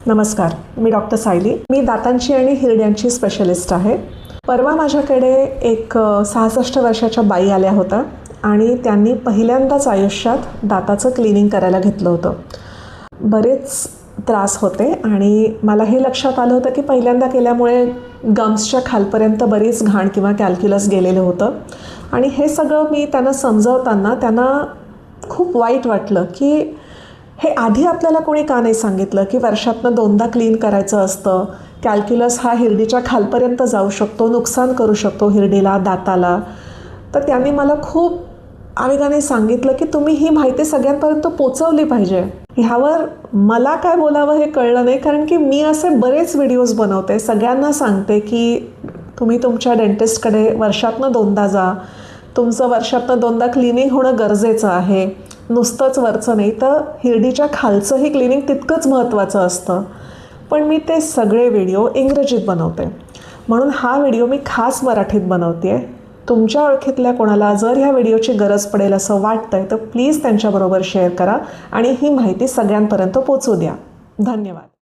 नमस्कार, मी डॉक्टर सायली. मी दातांची आणि हिरड्यांची स्पेशलिस्ट आहे. परवा माझ्याकडे एक 66 वर्षाच्या बाई आल्या होत्या आणि त्यांनी पहिल्यांदाच आयुष्यात दाताचं क्लिनिंग करायला घेतलं होतं. बरेच त्रास होते आणि मला हे लक्षात आलं होतं की पहिल्यांदा केल्यामुळे गम्सच्या खालपर्यंत बरीच घाण किंवा कॅल्क्युलस गेलेलं होतं. आणि हे सगळं मी त्यांना समजावताना त्यांना खूप वाईट वाटलं की हे आधी आपल्याला कोणी का नाही सांगितलं की वर्षातनं 2दा क्लीन करायचं असतं. कॅल्क्युलस हा हिरडीच्या खालपर्यंत जाऊ शकतो, नुकसान करू शकतो हिरडीला, दाताला. तर त्यांनी मला खूप आवेगाने सांगितलं की तुम्ही ही माहिती सगळ्यांपर्यंत पोचवली पाहिजे. ह्यावर मला काय बोलावं हे कळलं नाही, कारण की मी असे बरेच व्हिडिओज बनवते, सगळ्यांना सांगते की तुम्ही तुमच्या डेंटिस्टकडे वर्षातनं 2दा जा. तुमचं वर्षातनं 2दा क्लिनिंग होणं गरजेचं आहे. नुसतंच वरचं नाही तर हिरडीच्या खालचंही क्लिनिंग तितकंच महत्त्वाचं असतं. पण मी ते सगळे व्हिडिओ इंग्रजीत बनवते, म्हणून हा व्हिडिओ मी खास मराठीत बनवते आहे. तुमच्या ओळखीतल्या कोणाला जर ह्या व्हिडिओची गरज पडेल असं वाटतंय तर प्लीज त्यांच्याबरोबर शेअर करा आणि ही माहिती सगळ्यांपर्यंत पोचवू द्या. धन्यवाद.